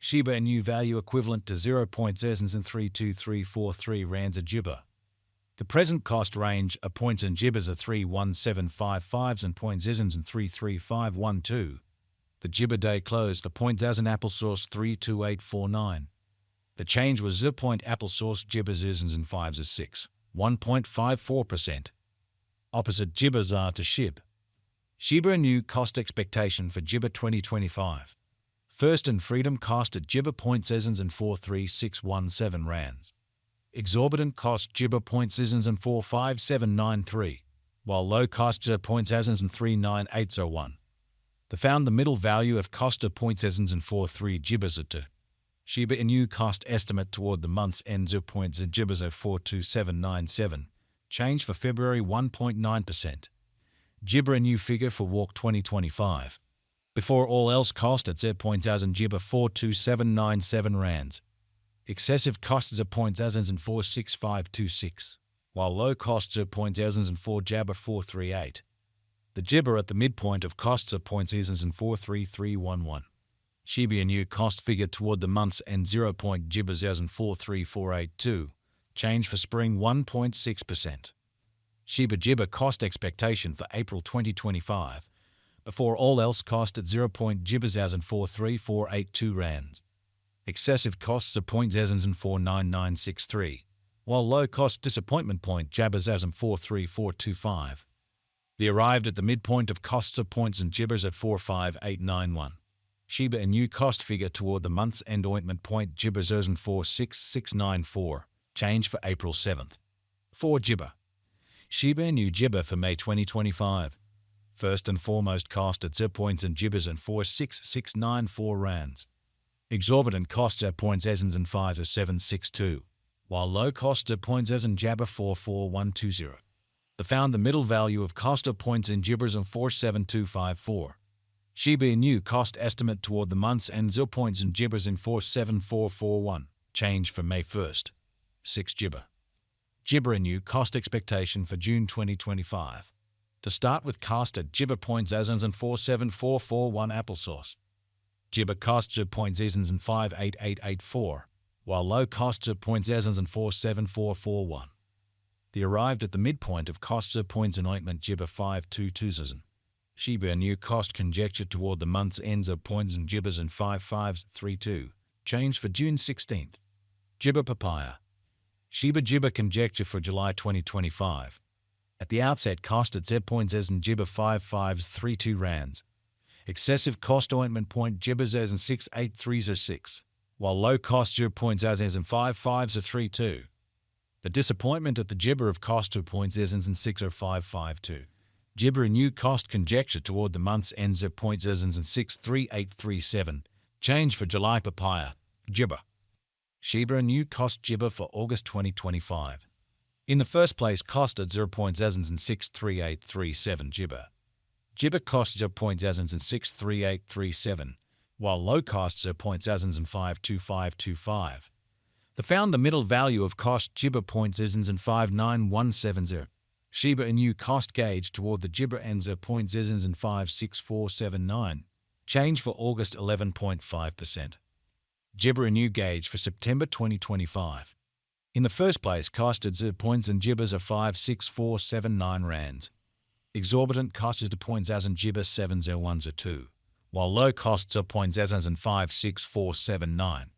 Shibainu value equivalent to 0.32343 rands a Shiba. The present cost range of points and Shibas are 31755s and points and 33512. The Shiba day closed at .000 applesauce 32849. The change was 0. Applesauce Shibas and 5s is 6, 1.54%. Opposite Shibas are to shib. Shibainu cost expectation for Shiba 2025. First and freedom cost at Shiba and 43617 rands. Exorbitant cost Shiba and 45793, while low cost Shiba and 39801. The found the middle value of cost of and 43 Shibas at 2. Shibainu cost estimate toward the month's end 0. Shibas 42797. Change for February 1.9%. Shibainu figure for walk 2025. Before all else cost at 0.000 Shiba 42797 rands. Excessive costs of and 46526, while low costs of 0.000 4 Jabba 438. The Shiba at the midpoint of costs of and 43311. Shibainu cost figure toward the month's end 0. Shiba 43482. Change for spring 1.6%. Shiba cost expectation for April 2025. Before all else cost at 0. Shiba 43482 rands. Excessive costs of and 49963, while low cost disappointment point Jabba 43425. The arrived at the midpoint of costs of points and Shibas at 45891. Shibainu cost figure toward the month's end ointment point Shiba 46694. Change for April 7th. 4 Shiba. Shibainu Shiba for May 2025. First and foremost cost at 0 points and Shibas and 46694 rands. Exorbitant costs at points and 5 are 762, while low costs at points and Jabba 44120. The found the middle value of cost of points in Shibas and 47254. Shibainu cost estimate toward the month's end 0 points and Shibas in 47441. Change for May 1st. 6 Shiba. Shibainu cost expectation for June 2025. To start with cost at Shiba points and 47441 applesauce. Shiba costs of points and 58884, while low costs of points and 47441. The arrived at the midpoint of costs of points and ointment Shiba 522,000. Shibainu cost conjecture toward the month's ends of points and Shibas and 5532. Change for June 16th. Shiba papaya. Shiba conjecture for July 2025. At the outset cost at 0 points and Shiba 5532 rands. Excessive cost ointment point Shibas and 68306, while low cost Shiba points and 5532. The disappointment at the Shiba of cost 2 points and 60552. Shibainu cost conjecture toward the month's ends of points and 63837. Change for July papaya. Shiba. Shibainu cost Shiba for August 2025. In the first place cost at 0 points and 63837 Shiba. Shiba costs 0 points and 63837, while low costs 0 points and 52525. The found the middle value of cost Shiba points and 59170. Shibainu cost gauge toward the Shiba ends 0 points and 56479. Change for August 11.5%. Shibainu gauge for September 2025. In the first place cost at 0 points and Shibas are 56479 rands. Exorbitant cost is to points as and Shiba 70102, while low costs are points as and 56479.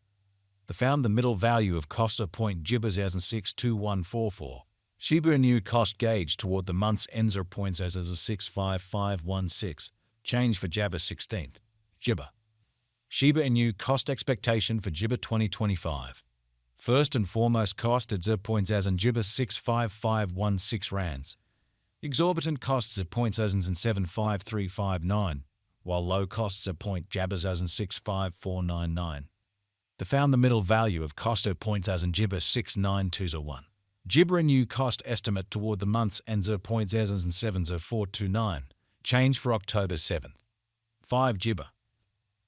The found the middle value of cost of point Shibas as and 62144. Shibainu cost gauge toward the month's ends are points as a 65516. Change for Jabba 16th. Shiba. Shibainu cost expectation for Shiba 2025. First and foremost cost at 0 points as and Shiba 65516 rands. Exorbitant costs at points as and 75359, while low costs at point Jabbas as and 65499. To found the middle value of cost at points as and Shiba 69201. Shibainu cost estimate toward the month's ends 0 points as and 70429. Change for October 7th. 5 Shiba.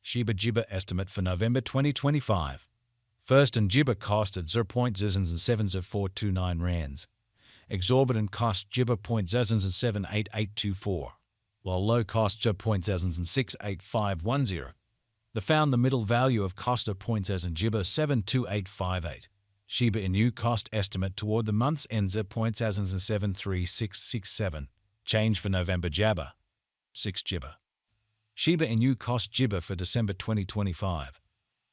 Shiba estimate for November 2025. First and Shiba cost at 0 points and 70429 rands. Exorbitant cost Shiba points and 78824, while low cost Shiba points and 68510. The found the middle value of cost of points as in Shiba 72858. Shiba Inu cost estimate toward the month's end points as in 73667. Change for November Jabba 6 Shiba. Shiba Inu cost Shiba for December 2025.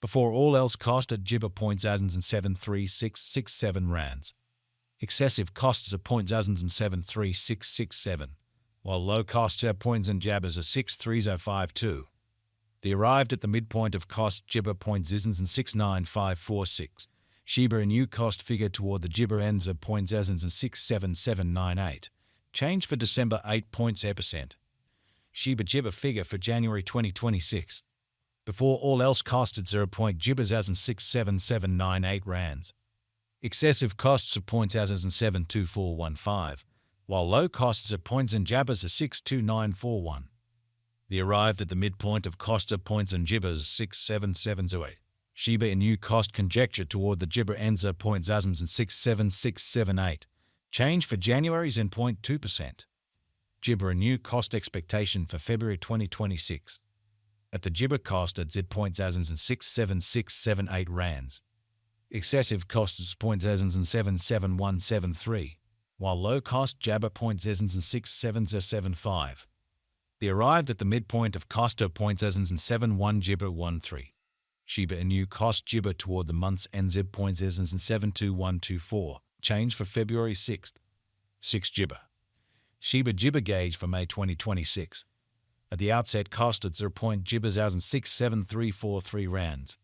Before all else cost at Shiba points as in 73667 rands. Excessive costs of points as in 73667, while low costs at points in Jabbas are 63052. They arrived at the midpoint of cost Shiba points is in 69546. Shiba Inu cost figure toward the Shiba ends of points as in 67798. Change for December 8 points %. Shiba figure for January 2026. Before all else cost at 0 point Shibas as in 67798 rands. Excessive costs of points as in 72415, while low costs of points in Jabbas are 62941. They arrived at the midpoint of cost of points in Jibas 67708. Shiba Inu cost conjecture toward the Shiba ends of points as in 67678. Change for January's in 0.2%. Shiba Inu cost expectation for February 2026. At the Shiba cost at zip points as in 67678 rands. Excessive costs points as in 77173, while low cost Jabba points as in 67075. They arrived at the midpoint of cost of points as in 71 Shiba 13. Shiba Inu cost Shiba toward the month's end zip points as in 72124. Change for February 6th. 6 Shiba. Shiba gauge for May 2026. At the outset cost at 0 point Shibas as in 67343 rands.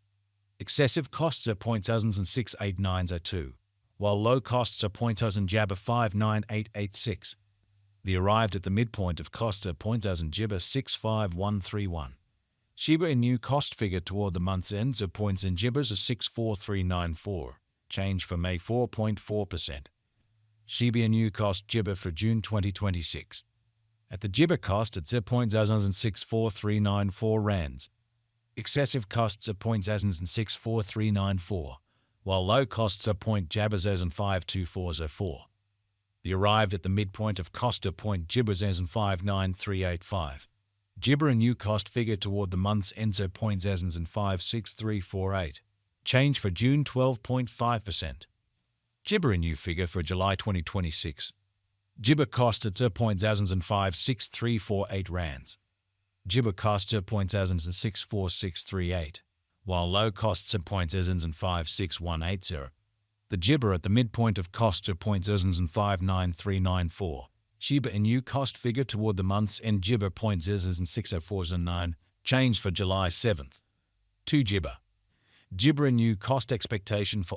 Excessive costs are points as in 68902, while low costs are points as in Jabba 59886. They arrived at the midpoint of cost at points as in Shiba 65131. Shiba Inu cost figure toward the month's ends of points in Jibas is 64394. Change for May 4.4%. Shiba Inu cost Shiba for June 2026. At the Shiba cost at 0 points as in 64394 rands. Excessive costs are points as in 64394, while low costs are point Jabbas as in 52404. They arrived at the midpoint of cost of point Jibbas as in 59385. Shiba Inu cost figure toward the month's end of points as in 56348. Change for June 12.5%. Shiba Inu figure for July 2026. Shiba cost at 0 points as in 56348 rands. Shiba costs at points as in 64638, while low costs at points as in 56180. The Shiba at the midpoint of cost at points as in 59394. Shiba Inu cost figure toward the month's end Shiba points as in 60409. Change for July 7th. 2 Shiba. Shiba Inu cost expectation for